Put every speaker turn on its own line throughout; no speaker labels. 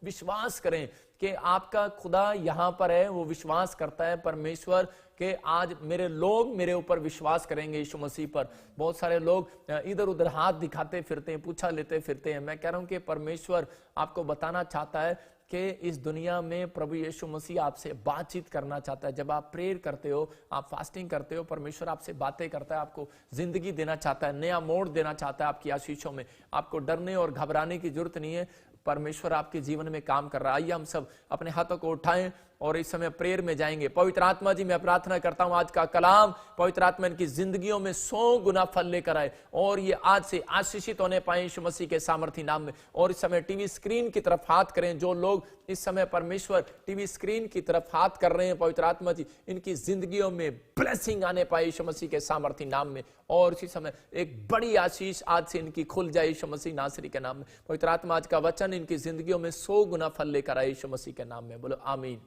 विश्वास करें कि आपका खुदा यहां पर है, वो विश्वास करता है परमेश्वर कि आज मेरे लोग मेरे ऊपर विश्वास करेंगे यीशु मसीह पर। बहुत सारे लोग इधर उधर हाथ दिखाते फिरते हैं, पूछा लेते फिरते हैं। मैं कह रहा हूं कि परमेश्वर आपको बताना चाहता है कि इस दुनिया में प्रभु यीशु मसीह आपसे बातचीत करना चाहता है। जब आप प्रेयर करते हो, आप फास्टिंग करते हो, परमेश्वर आपसे बातें करता है, आपको जिंदगी देना चाहता है, नया मोड़ देना चाहता है आपकी आशीषों में। आपको डरने और घबराने की जरूरत नहीं है, परमेश्वर आपके जीवन में काम कर रहा है। आइए हम सब अपने हाथों को उठाएं और इस समय प्रेयर में जाएंगे। पवित्र आत्मा जी, मैं प्रार्थना करता हूं आज का कलाम पवित्र आत्मा इनकी जिंदगियों में 100 गुना फल लेकर आए और ये आज से आशीषित होने पाए यीशु मसीह के सामर्थी नाम में। और इस समय टीवी स्क्रीन की तरफ हाथ करें, जो लोग इस समय परमेश्वर टीवी स्क्रीन की तरफ हाथ कर रहे हैं, पवित्र आत्मा जी इनकी जिंदगियों में ब्लेसिंग आने पाए यीशु मसीह के सामर्थी नाम में। और इसी समय एक बड़ी आशीष आज से इनकी खुल जाए यीशु मसीह नासरी के नाम में। पवित्र आत्मा आज का वचन इनकी जिंदगियों में 100 गुना फल लेकर आए यीशु मसीह के नाम में। बोलो आमीन।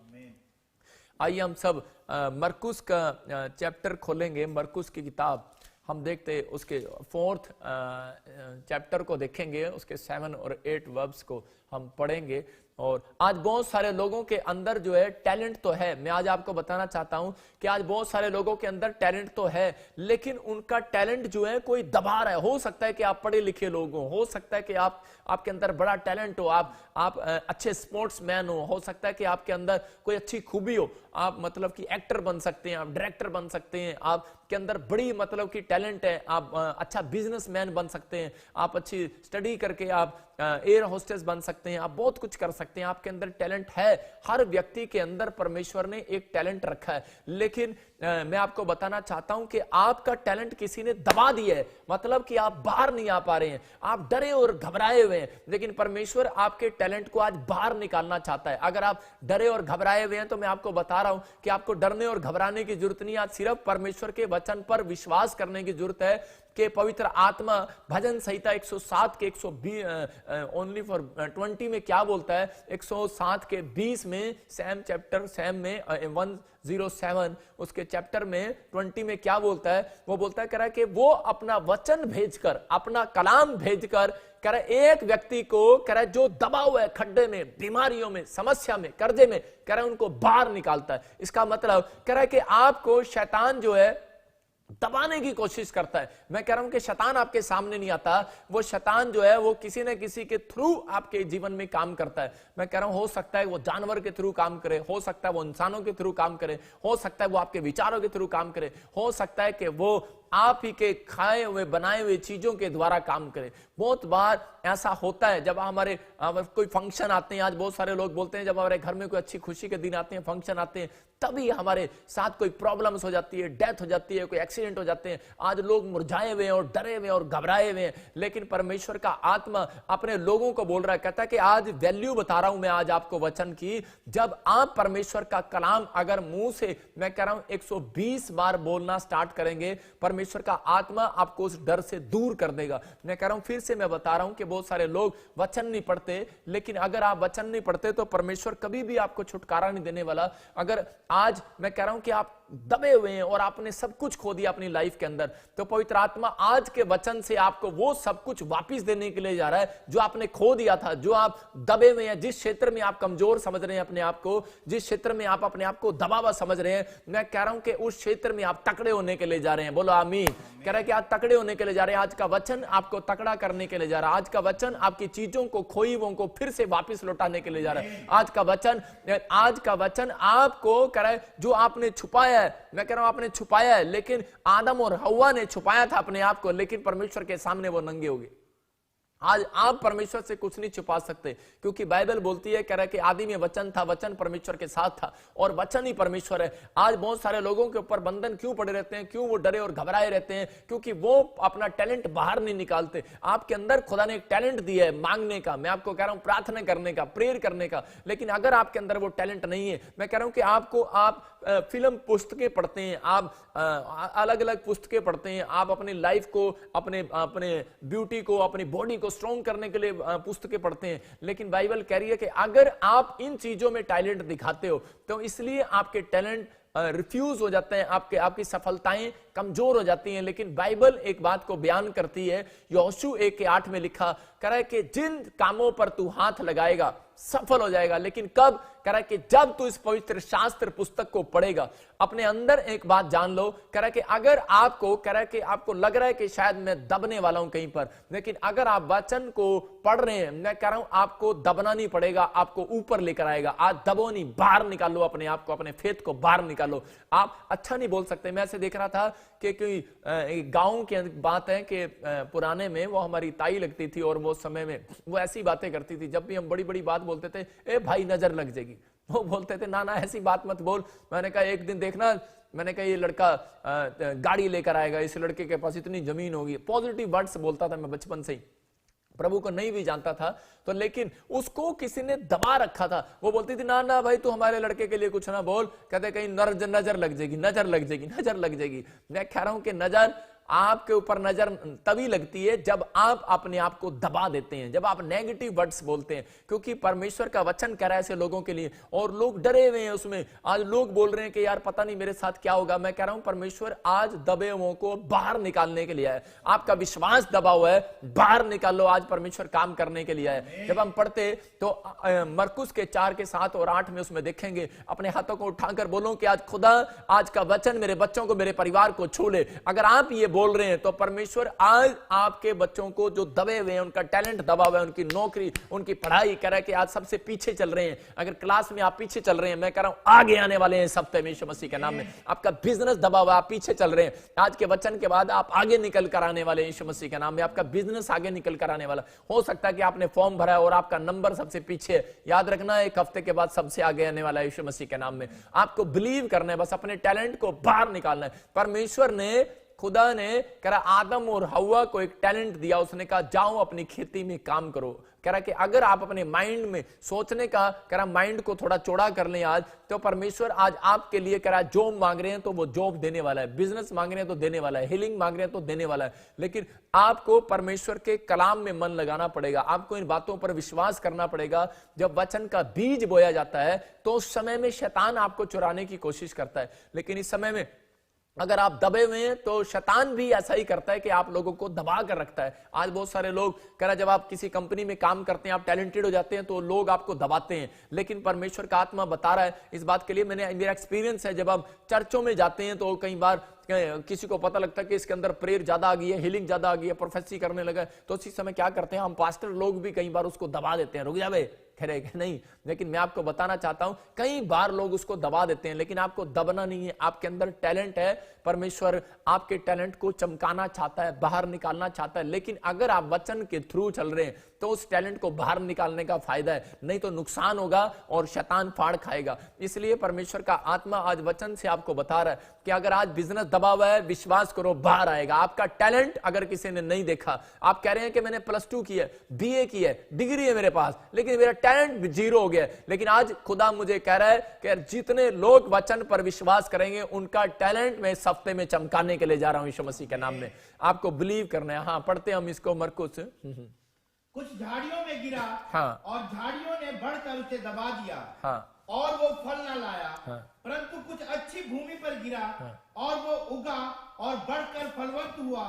आइए हम सब मरकुस का चैप्टर खोलेंगे। मरकुस की किताब हम देखते उसके 4th चैप्टर को देखेंगे, उसके 7 और 8 वर्ब्स को हम पढ़ेंगे। और आज बहुत सारे लोगों के अंदर जो है टैलेंट तो है। मैं आज आपको बताना चाहता हूं कि आज बहुत सारे लोगों के अंदर टैलेंट तो है, लेकिन उनका टैलेंट जो है कोई दबा रहा है। हो सकता है कि आप पढ़े लिखे लोग हो सकता है कि आपके अंदर बड़ा टैलेंट हो, आप अच्छे स्पोर्ट्समैन हो सकता है कि आपके अंदर कोई अच्छी खूबी हो, आप मतलब कि एक्टर बन सकते हैं, आप डायरेक्टर बन सकते हैं, आपके अंदर बड़ी मतलब कि टैलेंट है, आप अच्छा बिजनेसमैन बन सकते हैं, आप अच्छी स्टडी करके आप एयर होस्टेस बन सकते हैं, आप बहुत कुछ कर सकते हैं। आपके अंदर टैलेंट है। हर व्यक्ति के अंदर परमेश्वर ने एक टैलेंट रखा है, लेकिन मैं आपको बताना चाहता हूं कि आपका टैलेंट किसी ने दबा दिया है, मतलब कि आप बाहर नहीं आ पा रहे हैं, आप डरे और घबराए हुए हैं। लेकिन परमेश्वर आपके टैलेंट को आज बाहर निकालना चाहता है। अगर आप डरे और घबराए हुए हैं तो मैं आपको बता रहा हूं कि आपको डरने और घबराने की जरूरत नहीं। आज सिर्फ परमेश्वर के वचन पर विश्वास करने की जरूरत है कि पवित्र आत्मा भजन संहिता 107 के 120 ओनली फॉर 20 में क्या बोलता है। 107 के 20 में सैम में 107 उसके चैप्टर में 20 में क्या बोलता है। वो बोलता है कह रहा है कि वो अपना वचन भेजकर, अपना कलाम भेजकर कह रहा है एक व्यक्ति को कह रहा है जो दबा हुआ है खड्डे में, बीमारियों में, समस्या में, कर्जे में, कह रहा है उनको बाहर निकालता है। इसका मतलब कह रहा है कि आपको शैतान जो है दबाने की कोशिश करता है। मैं कह रहा हूं कि शैतान आपके सामने नहीं आता, वो शैतान जो है वो किसी न किसी के थ्रू आपके जीवन में काम करता है। मैं कह रहा हूं हो सकता है वो जानवर के थ्रू काम करे, हो सकता है वो इंसानों के थ्रू काम करे, हो सकता है वो आपके विचारों के थ्रू काम करे, हो सकता है कि वो आप ही के खाए हुए बनाए हुए चीजों के द्वारा काम करे। बहुत बार ऐसा होता है जब हमारे कोई फंक्शन आते हैं। आज बहुत सारे लोग बोलते हैं जब हमारे घर में कोई अच्छी खुशी के दिन आते हैं, फंक्शन आते हैं, तभी हमारे साथ कोई प्रॉब्लम्स हो जाती है, डेथ हो जाती है, कोई एक्सीडेंट हो जाते हैं। आज लोग मुरझाए हुए हैं और डरे हुए और घबराए हुए हैं, लेकिन परमेश्वर का आत्मा अपने लोगों को बोल रहा है, कहता है कि आज वैल्यू बता रहा हूं मैं आज आपको वचन की। जब आप परमेश्वर का कलाम अगर मुंह से मैं कह रहा हूं 120 बार बोलना स्टार्ट करेंगे, परमेश्वर का आत्मा आपको उस डर से दूर कर देगा। मैं कह रहा हूं फिर से मैं बता रहा हूं कि बहुत सारे लोग वचन नहीं पढ़ते, लेकिन अगर आप वचन नहीं पढ़ते तो परमेश्वर कभी भी आपको छुटकारा नहीं देने वाला। अगर आज मैं कह रहा हूं कि आप दबे हुए हैं और आपने सब कुछ खो दिया अपनी लाइफ के अंदर, तो पवित्र आत्मा आज के वचन से आपको वो सब कुछ वापस देने के लिए जा रहा है जो आपने खो दिया था, जो आप दबे हुए हैं, जिस क्षेत्र में आप कमजोर समझ रहे हैं अपने आप को, जिस क्षेत्र में आप अपने आप को दबा हुआ समझ रहे हैं। मैं कह रहा हूं कि उस क्षेत्र में आप तकड़े होने के लिए जा रहे हैं। बोलो आमीन। कह रहा है कि आज तकड़े होने के लिए जा रहे हैं। आज का वचन आपको तकड़ा करने के लिए जा रहा है। आज का वचन आपकी चीजों को, खोई हुओं को फिर से वापस लौटाने के लिए जा रहा है। आज का वचन आपको कह रहा है जो आपने छुपाया है, मैं कह रहा हूं आपने छुपाया है, लेकिन आदम और हव्वा ने छुपाया था अपने आप को, लेकिन परमेश्वर के सामने वो नंगे हो गए। आज आप परमेश्वर से कुछ नहीं छुपा सकते, क्योंकि बाइबल बोलती है कह रहा है कि आदि में वचन था, वचन परमेश्वर के साथ था और वचन ही परमेश्वर है। आज बहुत सारे लोगों के ऊपर बंधन क्यों पड़े रहते हैं, क्यों वो डरे और घबराए रहते हैं, क्योंकि वो अपना टैलेंट बाहर नहीं निकालते। आपके अंदर खुदा ने एक टैलेंट दिया है मांगने का, मैं आपको कह रहा हूं प्रार्थना करने का, प्रेयर करने का, लेकिन अगर आपके अंदर वो टैलेंट नहीं है, मैं कह रहा हूं कि आप फिल्म पुस्तकें पढ़ते हैं, आप अलग अलग पुस्तकें पढ़ते हैं, आप अपनी लाइफ को, अपने ब्यूटी को, अपनी बॉडी को स्ट्रॉन्ग करने के लिए पुस्तकें पढ़ते हैं, लेकिन बाइबल कह रही है कि अगर आप इन चीजों में टैलेंट दिखाते हो तो इसलिए आपके टैलेंट रिफ्यूज हो जाते हैं, आपकी सफलताएं कमजोर हो जाती हैं। लेकिन बाइबल एक बात को बयान करती है, यहोशू 1:8 में लिखा कह रहा है कि जिन कामों पर तू हाथ लगाएगा सफल हो जाएगा। लेकिन कब? कह रहा है कि जब तू इस पवित्र शास्त्र पुस्तक को पढ़ेगा। अपने अंदर एक बात जान लो, कह रहा है कि अगर आपको, कह रहा है कि आपको लग रहा है कि शायद मैं दबने वाला हूं कहीं पर, लेकिन अगर आप वचन को पढ़ रहे हैं, मैं कह रहा हूं आपको दबना नहीं पड़ेगा, आपको ऊपर लेकर आएगा। आज दबो नहीं, बाहर निकालो अपने आप को, अपने फेथ को बाहर निकालो। आप अच्छा नहीं बोल सकते। मैं ऐसे देख रहा था कि कोई गांव की बात है कि पुराने में वो हमारी ताई लगती थी और वो समय में वो ऐसी बातें करती थी। जब भी हम बड़ी बड़ी बात बोलते थे, ए भाई नजर लग जाएगी, वो बोलते थे ना ना ऐसी बात मत बोल। मैंने कहा एक दिन देखना, मैंने कहा ये लड़का गाड़ी लेकर आएगा, इस लड़के के पास इतनी जमीन होगी। पॉजिटिव वर्ड्स बोलता था मैं बचपन से ही, प्रभु को नहीं भी जानता था तो, लेकिन उसको किसी ने दबा रखा था। वो बोलती थी ना ना भाई तू हमारे लड़के के लिए कुछ ना बोल, कहते कहीं नजर लग जाएगी, नजर लग जाएगी, नजर लग जाएगी। मैं कह रहा हूं कि नजर आपके ऊपर नजर तभी लगती है जब आप अपने आप को दबा देते हैं, जब आप नेगेटिव वर्ड्स बोलते हैं, क्योंकि परमेश्वर का वचन कह रहा है ऐसे लोगों के लिए, और लोग डरे हुए हैं उसमें। आज लोग बोल रहे हैं कि यार पता नहीं मेरे साथ क्या होगा। मैं कह रहा हूं परमेश्वर आज दबे हुओं को बाहर निकालने के लिए है। आपका विश्वास दबा हुआ है, बाहर निकालो, आज परमेश्वर काम करने के लिए है। जब हम पढ़ते तो मरकुस के 4 के 7 और 8 में उसमें देखेंगे, अपने हाथों को उठाकर बोलो कि आज खुदा आज का वचन मेरे बच्चों को, मेरे परिवार को छू ले। अगर आप ये बोल रहे हैं तो परमेश्वर आज आपके बच्चों को जो दबे हुए हैं, उनका टैलेंट दबा हुआ है, उनकी नौकरी, उनकी पढ़ाई, कह रहा है कि आज सबसे पीछे चल रहे हैं। अगर क्लास में आप पीछे चल रहे हैं, मैं कह रहा हूं आगे आने वाले हैं सब में यीशु मसीह के नाम में। आपका बिजनेस दबा हुआ, आप पीछे चल रहे हैं, आज के वचन के बाद आप आगे निकल कर आने वाले यीशु मसीह के नाम में। आपका बिजनेस आगे निकल कर आने वाला। हो सकता है कि आपने फॉर्म भरा है और आपका नंबर सबसे पीछे है, याद रखना एक हफ्ते के बाद सबसे आगे आने वाला है यीशु मसीह के नाम में। आपको बिलीव करना है, बस अपने टैलेंट को बाहर निकालना है। परमेश्वर ने, खुदा ने कह रहा आदम और हव्वा को एक टैलेंट दिया, उसने कहा जाओ अपनी खेती में काम करो। कह रहा कि अगर आप अपने माइंड में सोचने का, कह रहा माइंड को थोड़ा चौड़ा कर लें आज, तो परमेश्वर आज आपके लिए कह रहा जॉब मांग रहे हैं तो वो जॉब देने वाला है, बिजनेस मांग रहे हैं तो देने वाला है, हीलिंग मांग रहे हैं तो देने वाला है। लेकिन आपको परमेश्वर के कलाम में मन लगाना पड़ेगा, आपको इन बातों पर विश्वास करना पड़ेगा। जब वचन का बीज बोया जाता है तो उस समय में शैतान आपको चुराने की कोशिश करता है, लेकिन इस समय में अगर आप दबे हुए हैं तो शैतान भी ऐसा ही करता है कि आप लोगों को दबा कर रखता है। आज बहुत सारे लोग कह रहा, जब आप किसी कंपनी में काम करते हैं, आप टैलेंटेड हो जाते हैं तो लोग आपको दबाते हैं, लेकिन परमेश्वर का आत्मा बता रहा है इस बात के लिए। मेरा एक्सपीरियंस है, जब आप चर्चों में जाते हैं तो कई बार किसी को पता लगता है कि इसके अंदर प्रेयर ज्यादा आ गई है, हीलिंग ज्यादा आ गई है, प्रोफेसी करने लगा है, तो उसी समय क्या करते हैं हम पास्टर लोग भी कई बार उसको दबा देते हैं, रुक जा बे, कह नहीं। लेकिन मैं आपको बताना चाहता हूं कई बार लोग उसको दबा देते हैं, लेकिन आपको दबना नहीं है। आपके अंदर टैलेंट है, परमेश्वर आपके टैलेंट को चमकाना चाहता है, बाहर निकालना चाहता है। लेकिन अगर आप वचन के थ्रू चल रहे हैं तो उस टैलेंट को बाहर निकालने का फायदा है, नहीं तो नुकसान होगा और शैतान फाड़ खाएगा। इसलिए परमेश्वर का आत्मा आज वचन से आपको बता रहा है कि अगर आज बिजनेस दबा हुआ है, विश्वास करो बाहर आएगा। आपका टैलेंट अगर किसी ने नहीं देखा, आप कह रहे हैं कि मैंने +2 की है, BA की है, डिग्री है मेरे पास, लेकिन मेरा टैलेंट 0 हो गया, लेकिन आज खुदा मुझे कह रहा है कि जितने लोग वचन पर विश्वास करेंगे उनका टैलेंट मैं इस हफ्ते में चमकाने के लिए जा रहा हूं यीशु मसीह के नाम में। आपको बिलीव करना है। हाँ, पढ़ते हम इसको मरकुस।
कुछ झाड़ियों में गिरा,
हाँ,
और झाड़ियों ने बढ़कर उसे दबा दिया,
हाँ,
और वो फल न लाया।
हाँ,
परंतु कुछ अच्छी भूमि पर गिरा, और वो उगा और बढ़कर फलवंत हुआ,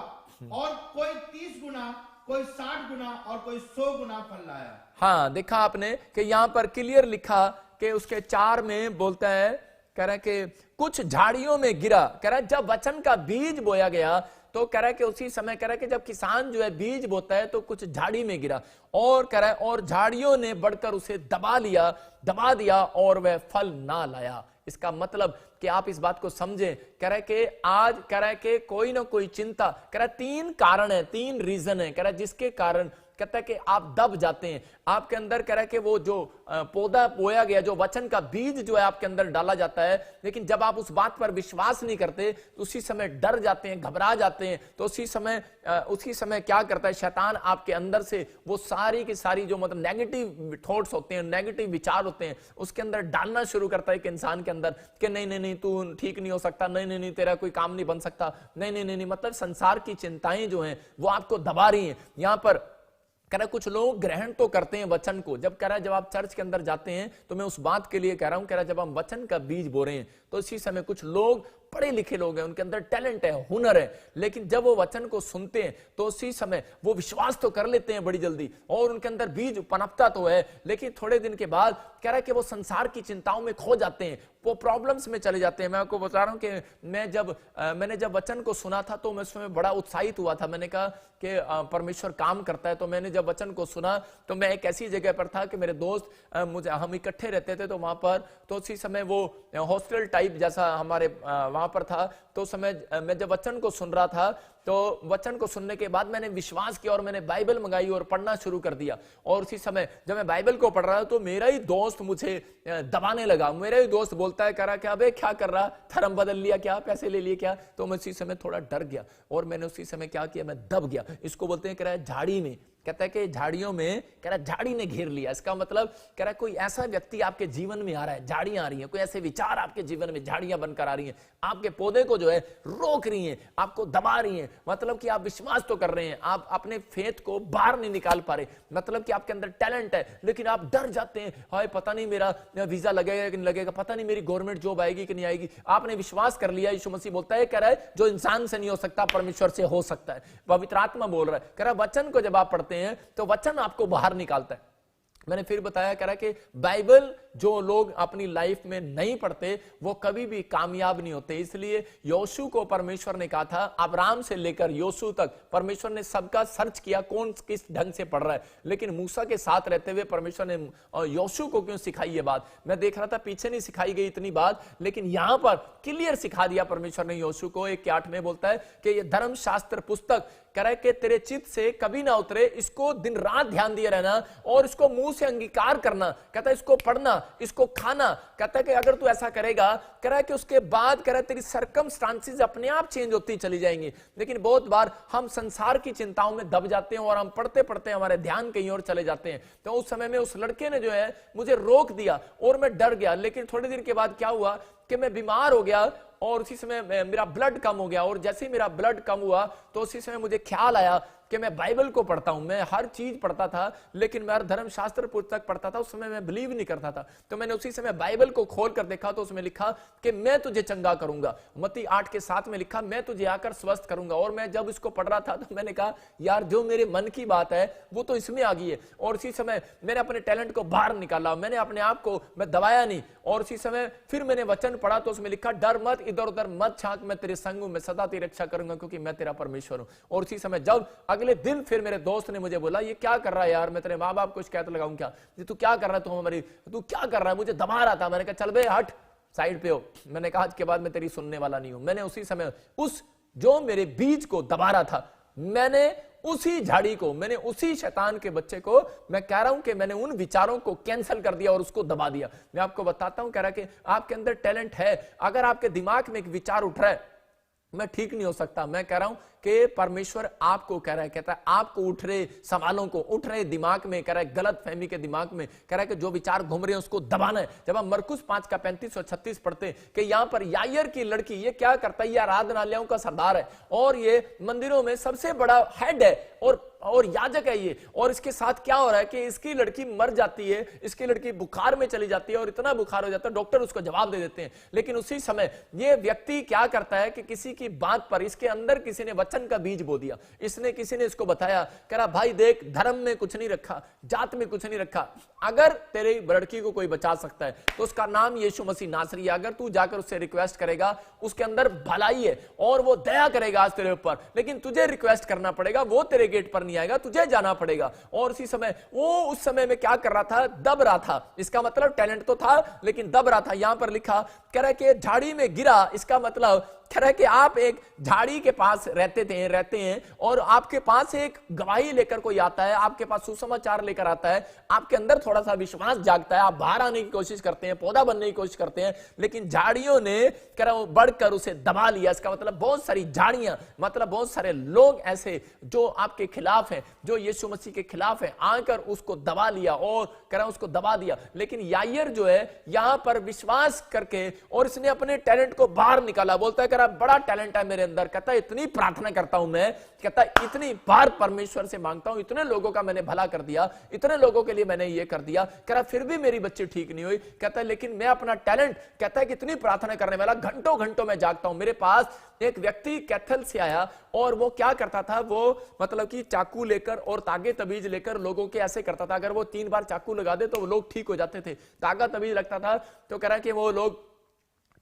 और कोई 30 गुना, कोई 60 गुना और कोई 100 गुना फल लाया।
हाँ, देखा आपने कि यहां पर क्लियर लिखा कि उसके 4 में बोलता है, कह रहा है कि कुछ झाड़ियों में गिरा। कह रहा है जब वचन का बीज बोया गया तो कह रहा है कि उसी समय कह रहा है कि जब किसान जो है बीज बोता है तो कुछ झाड़ी में गिरा, और कह रहा है और झाड़ियों ने बढ़कर उसे दबा दिया और वह फल ना लाया। इसका मतलब कि आप इस बात को समझें। कह रहा है कि आज कह रहा है कि कोई ना कोई चिंता, कह रहा है 3 कारण है, 3 रीजन है, कह रहा है जिसके कारण कहता है कि आप दब जाते हैं। आपके अंदर कह रहा है कि वो जो पौधा बोया गया, जो वचन का बीज जो है आपके अंदर डाला जाता है, लेकिन जब आप उस बात पर विश्वास नहीं करते तो उसी समय डर जाते हैं, घबरा जाते हैं, तो उसी समय क्या करता है शैतान आपके अंदर से वो सारी की सारी जो मतलब नेगेटिव थॉट्स होते हैं, नेगेटिव विचार होते हैं, उसके अंदर डालना शुरू करता है कि इंसान के अंदर कि नहीं तू ठीक नहीं हो सकता, नहीं तेरा कोई काम नहीं बन सकता, नहीं मतलब संसार की चिंताएं जो हैं वो आपको दबा रही हैं। यहां पर कह रहा कुछ लोग ग्रहण तो करते हैं वचन को, जब कह रहा जब आप चर्च के अंदर जाते हैं तो मैं उस बात के लिए कह रहा हूं, कह रहा जब हम वचन का बीज बो रहे हैं तो इसी समय कुछ लोग पढ़े लिखे लोग हैं, उनके अंदर टैलेंट है, हुनर है, लेकिन जब वो वचन को सुनते हैं तो उसी समय वो विश्वास तो कर लेते हैं बड़ी जल्दी और उनके अंदर बीज पनपता तो है, लेकिन थोड़े दिन के बाद कह रहा है कि वो संसार की चिंताओं में खो जाते हैं, वो प्रॉब्लम्स में चले जाते हैं। मैं आपको बता रहा हूं कि मैंने जब वचन को सुना था तो मैं उसमें बड़ा उत्साहित हुआ था। मैंने कहा कि परमेश्वर काम करता है। तो मैंने जब वचन को सुना तो मैं एक ऐसी जगह पर था कि मेरे दोस्त हम इकट्ठे रहते थे, तो वहां पर तो उसी समय वो हॉस्टल टाइप जैसा हमारे वहां पर था। तो उस समय मैं जब वचन को सुन रहा था तो वचन को सुनने के बाद मैंने विश्वास किया और मैंने बाइबल मंगाई और पढ़ना शुरू कर दिया। और उसी समय जब मैं बाइबल को पढ़ रहा था तो मेरा ही दोस्त मुझे दबाने लगा। मेरा ही दोस्त बोलता है, कह रहा क्या बे क्या कर रहा, धर्म बदल लिया क्या, पैसे ले लिए क्या। तो मैं उसी समय थोड़ा डर गया और मैंने उसी समय क्या किया, मैं दब गया। इसको बोलते हैं, कह रहा है झाड़ी में, कहता है कि झाड़ियों में, कह रहा झाड़ी ने घेर लिया। इसका मतलब कह रहा है कोई ऐसा व्यक्ति आपके जीवन में आ रहा है, झाड़ियां आ रही हैं, कोई ऐसे विचार आपके जीवन में झाड़ियां बनकर आ रही हैं, आपके पौधे को जो है रोक रही हैं, आपको दबा रही हैं। मतलब कि आप विश्वास तो कर रहे हैं, आप अपने फेथ को बाहर नहीं निकाल पा रहे। मतलब कि आपके अंदर टैलेंट है लेकिन आप डर जाते हैं, हाय पता नहीं मेरा वीजा लगेगा कि नहीं लगेगा, पता नहीं मेरी गवर्नमेंट जॉब आएगी कि नहीं आएगी। आपने विश्वास कर लिया। यीशु मसीह बोलता है, कह रहा है जो इंसान से नहीं हो सकता परमेश्वर से हो सकता है। पवित्र आत्मा बोल रहा है, कह रहा है वचन को जब आप पढ़ते हैं तो वचन आपको बाहर निकालता है। मैंने फिर बताया, कह रहा कि बाइबल जो लोग अपनी लाइफ में नहीं पढ़ते वो कभी भी कामयाब नहीं होते। इसलिए योशू को परमेश्वर ने कहा था, अब्राहम से लेकर योशू तक परमेश्वर ने सबका सर्च किया कौन किस ढंग से पढ़ रहा है, लेकिन मूसा के साथ रहते हुए परमेश्वर ने योशू को क्यों सिखाई ये बात। मैं देख रहा था पीछे नहीं सिखाई गई इतनी बात, लेकिन यहां पर क्लियर सिखा दिया परमेश्वर ने योशू को। 1:8 में बोलता है कि ये धर्मशास्त्र पुस्तक कह रहा है कि तेरे चित्त से कभी ना उतरे, इसको दिन रात ध्यान दिए रहना और इसको मुंह से अंगीकार करना। कहता है इसको पढ़ना, इसको खाना। कहता है कि अगर तू ऐसा करेगा, कह रहा है कि उसके बाद कह रहा है तेरी सर्कमस्टांसेस अपने आप चेंज होती चली जाएंगी। लेकिन बहुत बार हम संसार की चिंताओं में दब जाते हैं और हम पढ़ते पढ़ते हमारे ध्यान कहीं और चले जाते हैं। तो उस समय में उस लड़के ने जो है मुझे रोक दिया और मैं डर गया। लेकिन थोड़ी देर के बाद क्या हुआ कि मैं बीमार हो गया और उसी समय मेरा ब्लड कम हो गया। और जैसे ही मेरा ब्लड कम हुआ तो उसी समय मुझे ख्याल आया कि मैं बाइबल को पढ़ता हूं। मैं हर चीज पढ़ता था लेकिन मैं धर्मशास्त्र पुस्तक पढ़ता था, उस समय मैं बिलीव नहीं करता था। तो मैंने उसी समय बाइबल को खोल कर देखा तो उसमें लिखा कि मैं तुझे चंगा करूंगा। मत्ती 8:7 में लिखा, मैं तुझे आकर स्वस्थ करूंगा। और मैं जब इसको पढ़ रहा था तो मैंने कहा यार जो मेरे मन की बात है वो तो इसमें आ गई है। और उसी समय मैंने अपने टैलेंट को बाहर निकाला, मैंने अपने आप को मैं दबाया नहीं। और उसी समय फिर मैंने वचन पढ़ा तो उसमें लिखा, डर मत, इधर उधर मत झांक, मैं तेरे संग हूं, मैं सदा तेरी रक्षा करूंगा क्योंकि मैं तेरा परमेश्वर हूं। और उसी समय जब अगले दिन फिर मेरे दोस्त ने मुझे बोला, ये क्या कर रहा है यार, मैं तेरे माँ बाप को शिकायत लगाऊं क्या, तू क्या कर रहा है, तू क्या कर रहा है, मुझे दबा रहा था। मैंने कहा चल बे हट, साइड पे हो। मैंने कहा आज के बाद मैं तेरी सुनने वाला नहीं हूं। मैंने उसी समय उस जो मेरे बीज को दबा रहा था, मैंने उसी झाड़ी को, मैंने उसी शैतान के बच्चे को, मैं कह रहा हूं कि मैंने उन विचारों को कैंसिल कर दिया और उसको दबा दिया। मैं आपको बताता हूं, कह रहा कि आपके अंदर टैलेंट है। अगर आपके दिमाग में एक विचार उठ रहा है मैं ठीक नहीं हो सकता, मैं कह रहा हूं कि परमेश्वर आपको कह रहा है, कहता है आपको उठ रहे सवालों को, उठ रहे दिमाग में, कह रहा है गलत फहमी के दिमाग में, कह रहा है कि जो विचार घूम रहे हैं उसको दबाना है। जब हम मरकुस 5:35 और 36 पढ़ते हैं कि यहां पर यायर की लड़की ये क्या करता है, ये आराधनालयों का सरदार है और ये मंदिरों में सबसे बड़ा हेड है और याजक है ये। और इसके साथ क्या हो रहा है कि इसकी लड़की मर जाती है, इसकी लड़की बुखार में चली जाती है और इतना बुखार हो जाता है डॉक्टर उसको जवाब दे देते हैं। लेकिन उसी समय ये व्यक्ति क्या करता है कि किसी की बात पर, इसके अंदर किसी ने वचन का बीज बो दिया। इसने किसी ने इसको बताया, कह रहा भाई देख, धर्म में कुछ नहीं रखा, जात में कुछ नहीं रखा, अगर तेरी लड़की को कोई बचा सकता है तो उसका नाम यीशु मसीह नासरी है। अगर तू जाकर उससे रिक्वेस्ट करेगा, उसके अंदर भलाई है और वो दया करेगा आज तेरे ऊपर, लेकिन तुझे रिक्वेस्ट करना पड़ेगा, वो तेरे गेट पर नहीं आएगा, तुझे जाना पड़ेगा। और उसी समय वो उस समय में क्या कर रहा था, दब रहा था। इसका मतलब टैलेंट तो था लेकिन दब रहा था। यहां पर लिखा, कह रहा है कि झाड़ी में गिरा, इसका मतलब कह रहा है कि आप एक झाड़ी के पास रहते हैं और आपके पास एक गवाही लेकर कोई आता है, आपके पास सुसमाचार लेकर आता है, आपके अंदर थोड़ा सा विश्वास जागता है, आप बाहर आने की कोशिश करते हैं, पौधा बनने की कोशिश करते हैं, लेकिन झाड़ियों ने कह रहा हूं बढ़कर उसे दबा लिया। इसका मतलब बहुत सारी झाड़ियां, मतलब बहुत सारे लोग ऐसे जो आपके खिलाफ हैं, जो यीशु मसीह के खिलाफ है, आकर उसको दबा लिया और कह रहा उसको दबा दिया। लेकिन यायर जो है यहां पर विश्वास करके और इसने अपने टैलेंट को बाहर निकाला। बोलता है कह रहा बड़ा टैलेंट है मेरे अंदर, कहता इतनी प्रार्थना करता हूं मैं, कहता इतनी बार परमेश्वर से मांगता हूं, इतने लोगों का मैंने भला कर दिया, इतने लोगों के लिए मैंने ये कर दिया, कह रहा फिर भी मेरी बच्ची ठीक नहीं हुई। कहता है लेकिन मैं अपना टैलेंट, कहता है कितनी प्रार्थना करने वाला, घंटों घंटों में जागता हूं। मेरे पास एक व्यक्ति कैथल से आया और वो क्या करता था, वो मतलब कि चाकू लेकर और तागे तबीज लेकर लोगों के ऐसे करता था, अगर वो 3 बार चाकू लगा दे तो वो लोग ठीक हो जाते थे। तागा तबीज लगता था तो कह रहा है कि वो लोग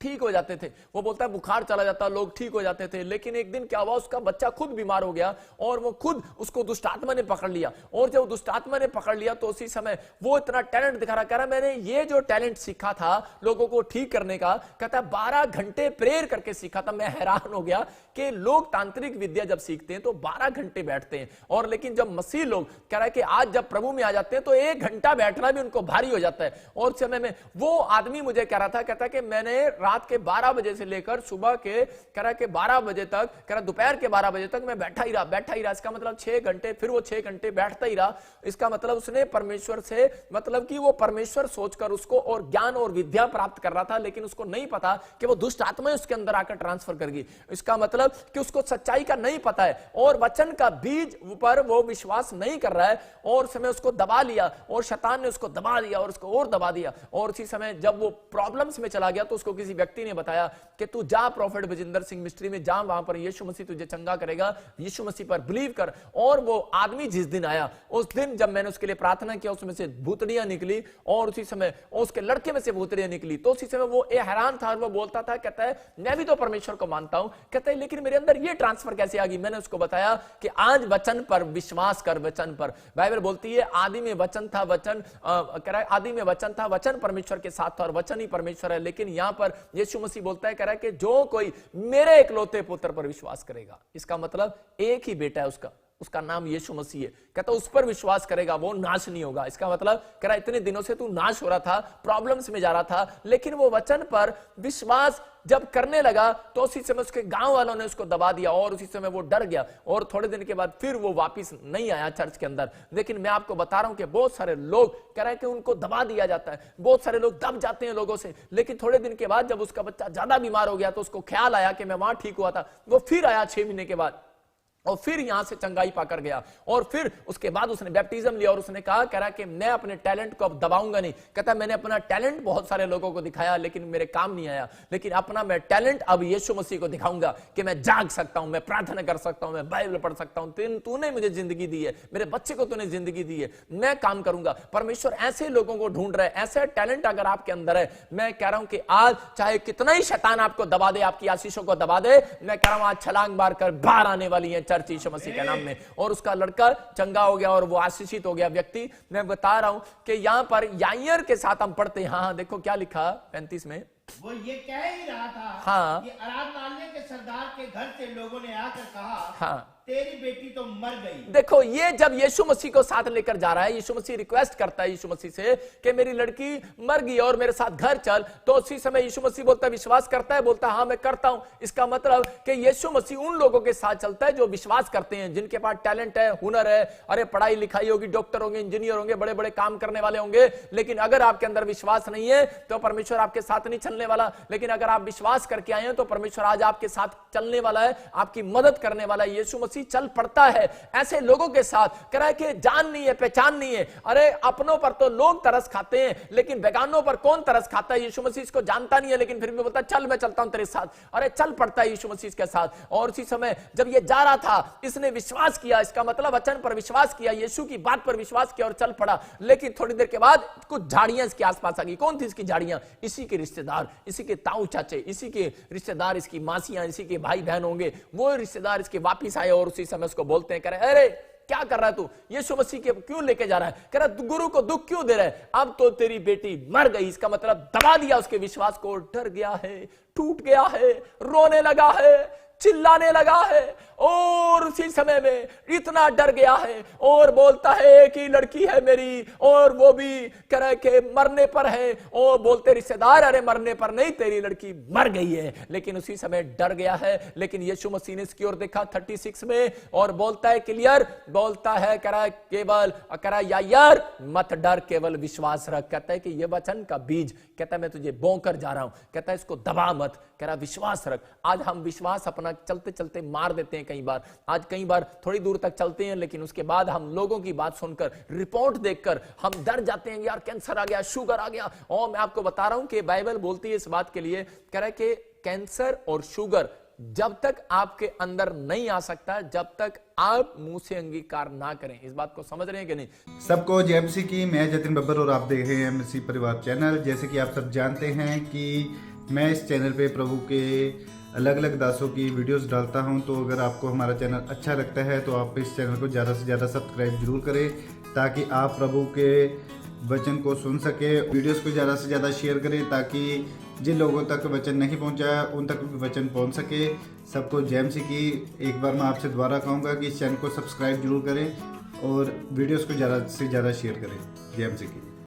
ठीक हो जाते थे। वो बोलता है बुखार चला जाता, लोग ठीक हो जाते थे। लेकिन एक दिन क्या हुआ, उसका बच्चा खुद बीमार हो गया और वो खुद उसको दुष्ट आत्मा ने पकड़ लिया, और जब दुष्ट आत्मा ने पकड़ लिया तो उसी समय वो इतना टैलेंट दिखा रहा, कह रहा मैंने ये जो टैलेंट सीखा था लोगों को ठीक करने का, कहता 12 घंटे प्रेयर करके सीखा था। मैं हैरान हो गया कि लोग तांत्रिक विद्या जब सीखते हैं तो 12 घंटे बैठते हैं, और लेकिन जब मसीह लोग कह रहा है कि आज जब प्रभु में आ जाते हैं तो 1 घंटा बैठना भी उनको भारी हो जाता है। और समय में वो आदमी मुझे कह रहा था, कहता कि मैंने रात के 12 बजे से लेकर सुबह के कह रहा कि 12 बजे तक, कह रहा दोपहर के 12 बजे तक मैं बैठा ही रहा। इसका मतलब 6 घंटे, फिर वो 6 घंटे बैठता ही रहा। इसका मतलब उसने परमेश्वर से, मतलब कि वो परमेश्वर सोचकर उसको और ज्ञान और विद्या प्राप्त कर रहा था, लेकिन उसको नहीं पता कि वो दुष्ट आत्माएं उसके अंदर आकर ट्रांसफर करेगी। इसका मतलब कि उसको सच्चाई का नहीं पता है और वचन का बीज पर वो विश्वास नहीं कर रहा है, और समय उसको दबा लिया और शैतान ने उसको दबा दिया और उसको और दबा दिया। और उसी समय जब वो प्रॉब्लम्स में चला गया तो उसको किसी व्यक्ति ने बताया कि तू जा प्रॉफिट बजिंदर सिंह मिस्ट्री में जा, वहां पर यीशु मसीह तुझे चंगा करेगा, यीशु मसीह पर बिलीव कर। और वो आदमी जिस दिन आया, उस दिन जब मैंने उसके लिए प्रार्थना किया, उसमें से भूतड़ियां निकली और उसी समय उसके लड़के में से भूतड़ियां निकली। तो उसी समय वो हैरान था और वो बोलता था, कहता है मैं भी तो परमेश्वर को मानता हूं, कहता है लेकिन मेरे अंदर ये ट्रांसफर कैसे आ गई। मैंने उसको बताया कि आज वचन पर विश्वास कर, वचन पर। बाइबल बोलती है आदि में वचन था, वचन कह रहा है आदि में वचन था, वचन परमेश्वर के साथ था और वचन ही परमेश्वर है। लेकिन यहां पर यीशु मसीह बोलता है, कह रहा है कि जो कोई मेरे इकलौते पुत्र पर विश्वास करेगा, इसका मतलब एक ही बेटा है उसका नाम यीशु मसीह है, कहता उस पर विश्वास करेगा वो नाश नहीं होगा। इसका मतलब कह रहा इतने दिनों से तू नाश हो रहा था, प्रॉब्लम्स में जा रहा था, लेकिन वो वचन पर विश्वास जब करने लगा तो उसी समय उसके गांव वालों ने उसको दबा दिया और उसी समय वो डर गया और थोड़े दिन के बाद फिर वो वापस नहीं आया चर्च के अंदर। लेकिन मैं आपको बता रहा हूं कि बहुत सारे लोग कह रहे हैं कि उनको दबा दिया जाता है, बहुत सारे लोग दब जाते हैं लोगों से। लेकिन थोड़े दिन के बाद जब उसका बच्चा ज्यादा बीमार हो गया तो उसको ख्याल आया कि मैं वहां ठीक हुआ था, वो फिर आया 6 महीने के बाद और फिर यहां से चंगाई पाकर गया। और फिर उसके बाद उसने बैप्टिज्म लिया और उसने कहा, कह रहा कि मैं अपने टैलेंट को अब दबाऊंगा नहीं। कहता मैंने अपना टैलेंट बहुत सारे लोगों को दिखाया लेकिन मेरे काम नहीं आया, लेकिन अपना मैं टैलेंट अब यीशु मसीह को दिखाऊंगा कि मैं जाग सकता हूं, मैं प्रार्थना कर सकता हूं, मैं बाइबल पढ़ सकता हूं। तूने मुझे जिंदगी दी है, मेरे बच्चे को तूने जिंदगी दी है, मैं काम करूंगा। परमेश्वर ऐसे लोगों को ढूंढ रहा है, ऐसा टैलेंट अगर आपके अंदर है, मैं कह रहा हूं कि आज चाहे कितना ही शैतान आपको दबा दे, आपकी आशीषों को दबा दे, मैं कह रहा हूं आज छलांग मारकर बाहर आने वाली है चर्च यीशु मसीह के नाम में। और उसका लड़का चंगा हो गया और वो आशीषित हो गया व्यक्ति। मैं बता रहा हूं कि यहां पर याईर के साथ हम पढ़ते हैं, हाँ देखो क्या लिखा 35 में,
वो ये कह ही रहा था
हाँ,
कि आराधनालय के सरदार के घर से लोगों ने आकर कहा,
हाँ
तेरी बेटी तो मर गई।
देखो ये जब यीशु मसीह को साथ लेकर जा रहा है, यीशु मसीह रिक्वेस्ट करता है यीशु मसीह से कि मेरी लड़की मर गई और मेरे साथ घर चल, तो उसी समय यीशु मसीह बोलता है विश्वास करता है, बोलता है हाँ मैं करता हूं। इसका मतलब कि यीशु मसीह उन लोगों के साथ चलता है जो विश्वास करते हैं, जिनके पास टैलेंट है, हुनर है, अरे पढ़ाई लिखाई होगी, डॉक्टर होंगे, इंजीनियर होंगे, बड़े बड़े काम करने वाले होंगे, लेकिन अगर आपके अंदर विश्वास नहीं है तो परमेश्वर आपके साथ नहीं चलने वाला। लेकिन अगर आप विश्वास करके आए हैं तो परमेश्वर आज आपके साथ चलने वाला है, आपकी मदद करने वाला है। यीशु मसीह चल पड़ता है ऐसे लोगों के साथ, कह रहा है कि जान नहीं है, पहचान नहीं है। अरे अपनों पर तो लोग तरस खाते हैं लेकिन बेगानों पर कौन तरस खाता है। यीशु मसीह इसको जानता नहीं है लेकिन फिर भी बोलता चल मैं चलता हूं तेरे साथ। अरे चल पड़ता है यीशु मसीह के साथ। और उसी समय जब ये जा रहा था, इसने विश्वास किया, इसका मतलब वचन पर विश्वास किया, यीशु की बात पर विश्वास किया और चल पड़ा। लेकिन थोड़ी देर के बाद कुछ झाड़ियां इसके आसपास आ गई। कौन थी इसकी झाड़ियां? इसी के रिश्तेदार, इसी के ताऊ चाचे, इसी के रिश्तेदार, इसकी मासियां, इसी के भाई बहन होंगे। वो रिश्तेदार इसके वापिस आए और उसी समय उसको बोलते हैं, कह रहे अरे क्या कर रहा है तू, यीशु मसीह के क्यों लेके जा रहा है? कह रहा गुरु को दुख क्यों दे रहा है? अब तो तेरी बेटी मर गई। इसका मतलब दबा दिया उसके विश्वास को, डर गया है, टूट गया है, रोने लगा है। चिल्लाने लगा है और उसी समय में इतना डर गया है और बोलता है कि लड़की है मेरी और वो भी कह रहा है कि मरने पर है, और बोलते रिश्तेदार अरे मरने पर नहीं, तेरी लड़की मर गई है। लेकिन उसी समय डर गया है। लेकिन यीशु मसीह ने इसकी ओर देखा 36 में और बोलता है क्लियर, बोलता है कह रहा है केवल कह रहा है यार मत डर, केवल विश्वास रख। कहता है कि ये वचन का बीज, कहता है मैं तुझे बों कर जा रहा हूं, कहता है इसको दबा मत, कह रहा विश्वास रख। आज हम विश्वास अपना चलते चलते मार देते हैं कई बार। आज कई बार थोड़ी दूर तक चलते हैं, लेकिन उसके बाद हम लोगों की बात सुनकर, रिपोर्ट देखकर हम डर जाते हैं, यार कैंसर आ गया, शुगर आ गया। और मैं आपको बता रहा हूं कि बाइबल बोलती है इस बात के लिए, कह रहा है कि कैंसर और शुगर जब तक आपके अंदर नहीं आ सकता, जब तक आप मुंह से अंगीकार ना करें। इस बात को समझ रहे हैं कि नहीं?
सबको जय मसीह की। मैं जतिन बब्बर और आप देख रहे हैं मसीह परिवार चैनल। जैसे कि आप सब जानते हैं कि मैं इस चैनल पे प्रभु के अलग अलग दासों की वीडियोस डालता हूं, तो अगर आपको हमारा चैनल अच्छा लगता है तो आप इस चैनल को ज़्यादा से ज़्यादा सब्सक्राइब जरूर करें, ताकि आप प्रभु के वचन को सुन सके। वीडियोस को ज़्यादा से ज़्यादा शेयर करें, ताकि जिन लोगों तक वचन नहीं पहुंचा उन तक भी वचन पहुंच सके। सबको जय मसीह की। एक बार मैं आपसे दोबारा कहूँगा कि इस चैनल को सब्सक्राइब जरूर करें और वीडियोस को ज़्यादा से ज़्यादा शेयर करें। जय मसीह की।